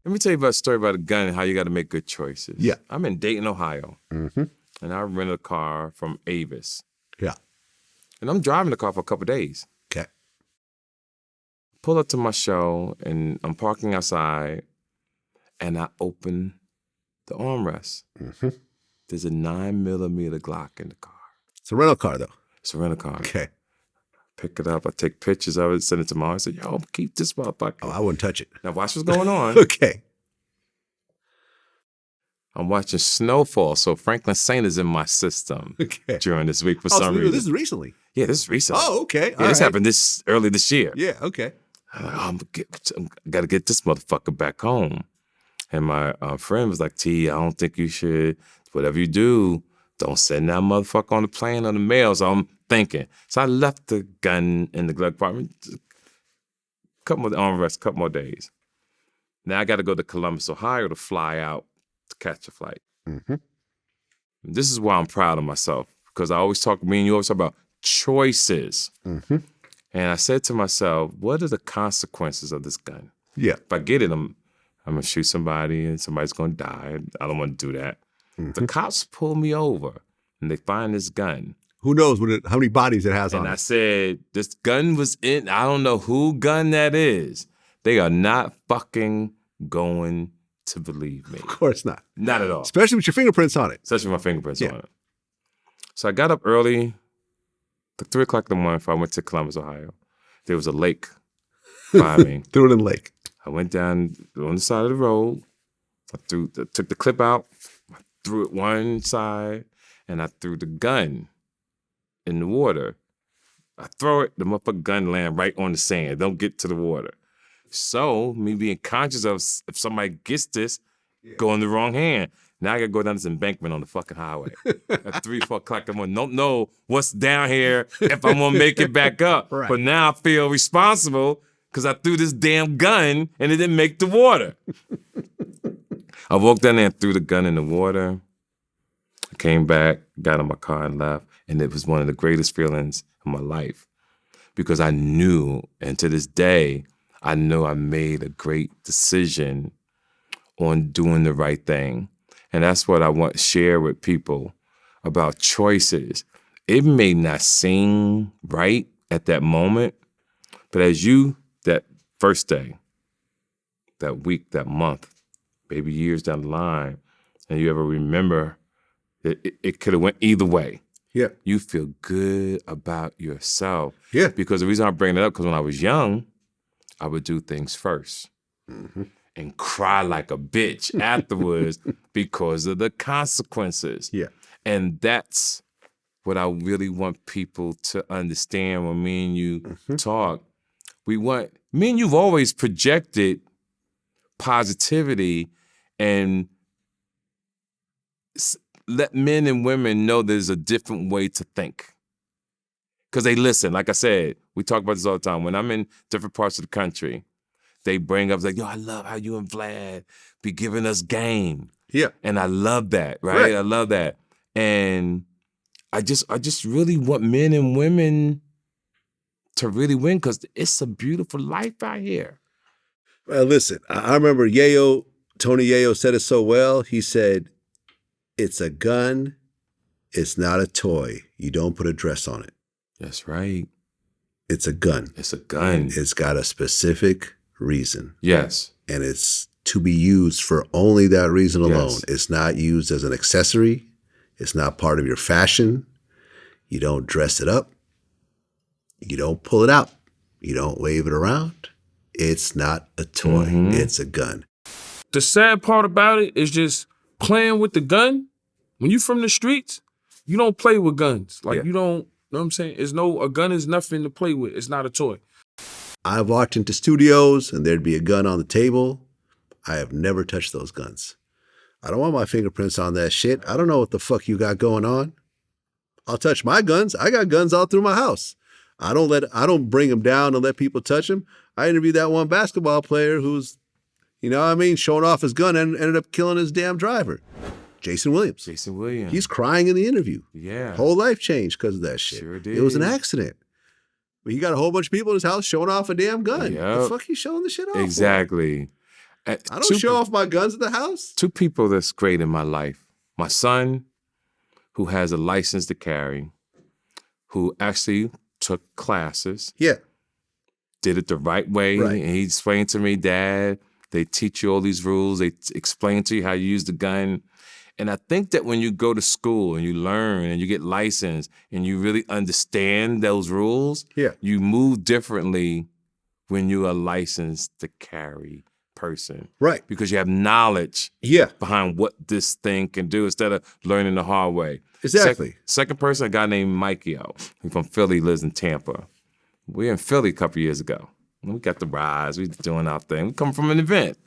Let me tell you about a story about a gun and how you got to make good choices. Yeah. I'm in Dayton, Ohio, Mm-hmm. and I rented a car from Avis. Yeah. And I'm driving the car for a couple of days. Okay. Pull up to my show, and I'm parking outside, and I open the armrest. Mm-hmm. There's a 9mm Glock in the car. It's a rental car, though. It's a rental car. Okay. Pick it up. I take pictures of it, send it to my mom. I said, yo, keep this motherfucker. Oh, I wouldn't touch it. Now watch what's going on. Okay. I'm watching Snowfall, so Franklin Saint is in my system during this week for some reason. This is recently? Yeah, this is recent. Oh, okay. Yeah, this happened early this year. Yeah, okay. I'm like, I got to get this motherfucker back home. And my friend was like, T, I don't think you should. Whatever you do, don't send that motherfucker on the plane or the mail. So I'm thinking. So I left the gun in the glove compartment. Couple more days. Now I got to go to Columbus, Ohio to fly out to catch a flight. Mm-hmm. This is why I'm proud of myself, because me and you always talk about choices. Mm-hmm. And I said to myself, what are the consequences of this gun? Yeah. If I get it, I'm going to shoot somebody and somebody's going to die. I don't want to do that. Mm-hmm. The cops pull me over and they find this gun. Who knows how many bodies it has on it? And I said, this gun was in, I don't know who gun that is. They are not fucking going to believe me. Of course not. Not at all. Especially with your fingerprints on it. Especially with my fingerprints on it. So I got up early, like 3 o'clock in the morning before I went to Columbus, Ohio. There was a lake by me. Threw it in the lake. I went down on the side of the road. I took the clip out, I threw it one side, and I threw the gun in the water. I throw it, the motherfucking gun land right on the sand. Don't get to the water. So, me being conscious of if somebody gets this, go in the wrong hand. Now I gotta go down this embankment on the fucking highway. At 3, 4 o'clock, I don't know what's down here if I'm gonna make it back up. Right. But now I feel responsible because I threw this damn gun and it didn't make the water. I walked down there and threw the gun in the water. I came back, got in my car and left. And it was one of the greatest feelings in my life because I knew, and to this day, I know I made a great decision on doing the right thing. And that's what I want to share with people about choices. It may not seem right at that moment, but that first day, that week, that month, maybe years down the line, and you ever remember it could have went either way. Yeah. You feel good about yourself. Yeah. Because the reason I bring it up, because when I was young, I would do things first and cry like a bitch afterwards because of the consequences. Yeah. And that's what I really want people to understand when me and you talk. Me and you've always projected positivity and let men and women know there's a different way to think. Because they listen. Like I said, we talk about this all the time. When I'm in different parts of the country, they bring up like, yo, I love how you and Vlad be giving us game. Yeah. And I love that, right? I love that. And I just really want men and women to really win because it's a beautiful life out here. Well, listen, I remember Tony Yayo said it so well. He said, it's a gun. It's not a toy. You don't put a dress on it. That's right. It's a gun. It's a gun. It's got a specific reason. Yes. And it's to be used for only that reason alone. Yes. It's not used as an accessory. It's not part of your fashion. You don't dress it up. You don't pull it out. You don't wave it around. It's not a toy. It's a gun. The sad part about it is just playing with the gun. When you from the streets, you don't play with guns. You don't, you know what I'm saying? A gun is nothing to play with. It's not a toy. I've walked into studios and there'd be a gun on the table. I have never touched those guns. I don't want my fingerprints on that shit. I don't know what the fuck you got going on. I'll touch my guns. I got guns all through my house. I don't bring them down and let people touch them. I interviewed that one basketball player who's, showing off his gun and ended up killing his damn driver. Jason Williams. He's crying in the interview. Yeah. Whole life changed because of that shit. Sure did. It was an accident. But he got a whole bunch of people in his house showing off a damn gun. Yep. The fuck you showing the shit off Exactly. And I don't show off my guns at the house. Two people that's great in my life. My son, who has a license to carry, who actually took classes. Yeah. Did it the right way. Right. And he explained to me, Dad, they teach you all these rules. They explain to you how you use the gun. And I think that when you go to school and you learn and you get licensed and you really understand those rules, you move differently when you're a licensed to carry person. Right. Because you have knowledge behind what this thing can do instead of learning the hard way. Exactly. Second person, a guy named Mikey-O. He's from Philly, lives in Tampa. We were in Philly a couple years ago. We got the rides. We doing our thing. We come from an event.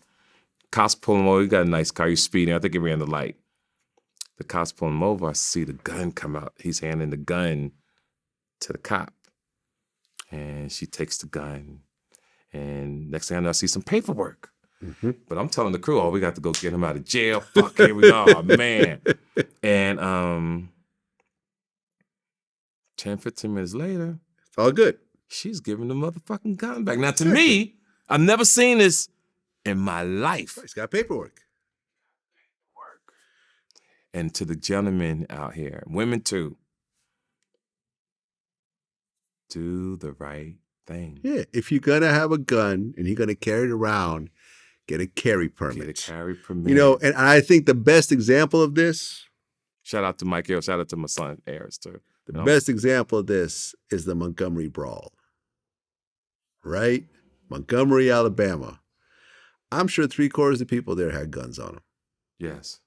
Cops pull him over. He got a nice car. He's speeding. I think he ran the light. The cops pull him over. I see the gun come out. He's handing the gun to the cop. And she takes the gun. And next thing I know, I see some paperwork. Mm-hmm. But I'm telling the crew, we got to go get him out of jail. Fuck, here we go. Oh, man. And 10, 15 minutes later. It's all good. She's giving the motherfucking gun back. Now, to me, I've never seen this in my life. He's got paperwork. And to the gentlemen out here, women too, do the right thing. Yeah, if you're going to have a gun and you're going to carry it around, get a carry permit. Get a carry permit. You know, and I think the best example of this. Shout out to Mike Hill. Shout out to my son, Aris, too. The best example of this is the Montgomery Brawl. Right? Montgomery, Alabama. I'm sure 3/4 of the people there had guns on them. Yes.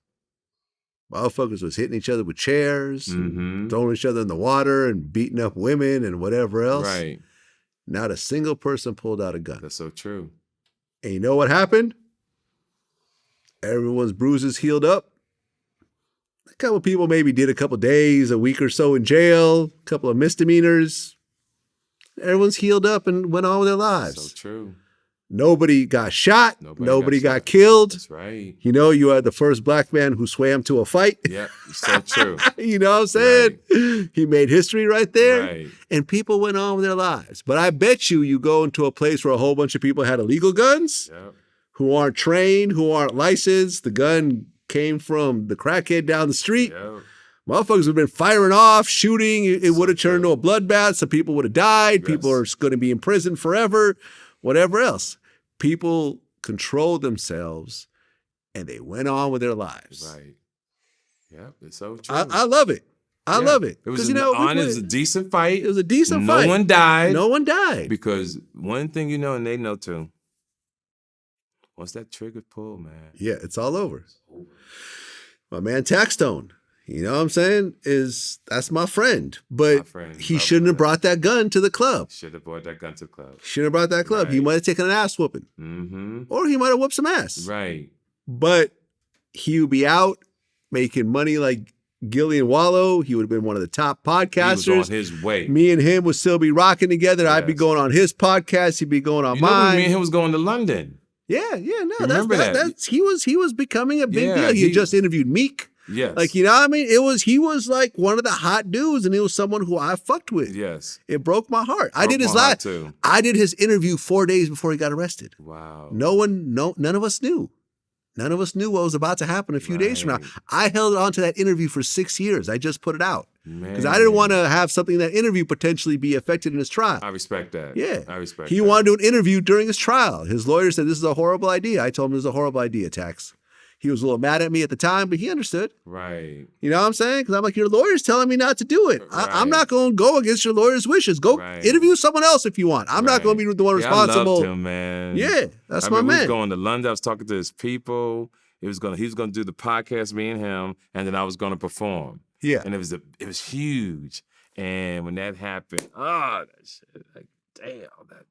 Motherfuckers was hitting each other with chairs, and throwing each other in the water and beating up women and whatever else. Right. Not a single person pulled out a gun. That's so true. And you know what happened? Everyone's bruises healed up. A couple of people maybe did a couple of days, a week or so in jail, a couple of misdemeanors. Everyone's healed up and went on with their lives. So true. Nobody got shot. Nobody got shot. killed. That's right. You know, you are the first black man who swam to a fight. Yeah, so true. You know what I'm saying? Right. He made history right there. Right. And people went on with their lives. But I bet you go into a place where a whole bunch of people had illegal guns, who aren't trained, who aren't licensed. The gun came from the crackhead down the street. Motherfuckers have been firing off, shooting. It would have turned into a bloodbath. Some people would have died. People are going to be in prison forever, whatever else. People controlled themselves and they went on with their lives. Right. Yeah, it's so true. I love it. I love it. It was a decent fight. It was a decent fight. No one died. No one died. Because one thing you know, and they know too, once that trigger pulled, man. Yeah, it's all over. My man Taxstone, you know what I'm saying, that's my friend. But he shouldn't have brought that gun to the club. Should have brought that gun to the club. Shouldn't have brought that club. Right. He might have taken an ass whooping. Or he might have whooped some ass. Right. But he would be out making money like Gillian Wallow. He would have been one of the top podcasters. He was on his way. Me and him would still be rocking together. Yes. I'd be going on his podcast. He'd be going on mine. Me and him was going to London. Yeah, no, remember that. He was becoming a big deal. He had just interviewed Meek. Yes. Like, you know what I mean? He was like one of the hot dudes, and he was someone who I fucked with. Yes. It broke my heart. I did his interview 4 days before he got arrested. Wow. None of us knew. None of us knew what was about to happen a few days from now. I held on to that interview for 6 years. I just put it out. Because I didn't want to have something in that interview potentially be affected in his trial. I respect that. Yeah. I respect that. He wanted to do an interview during his trial. His lawyer said, this is a horrible idea. I told him it was a horrible idea, Tax. He was a little mad at me at the time, but he understood. Right. You know what I'm saying? Because I'm like, your lawyer's telling me not to do it. Right. I'm not going to go against your lawyer's wishes. Go interview someone else if you want. I'm not going to be the one responsible. I loved him, man. Yeah, that's my man. We was going to London. I was talking to his people. He was going to do the podcast, me and him, and then I was going to perform. Yeah. And it was huge. And when that happened, that shit, like, damn, that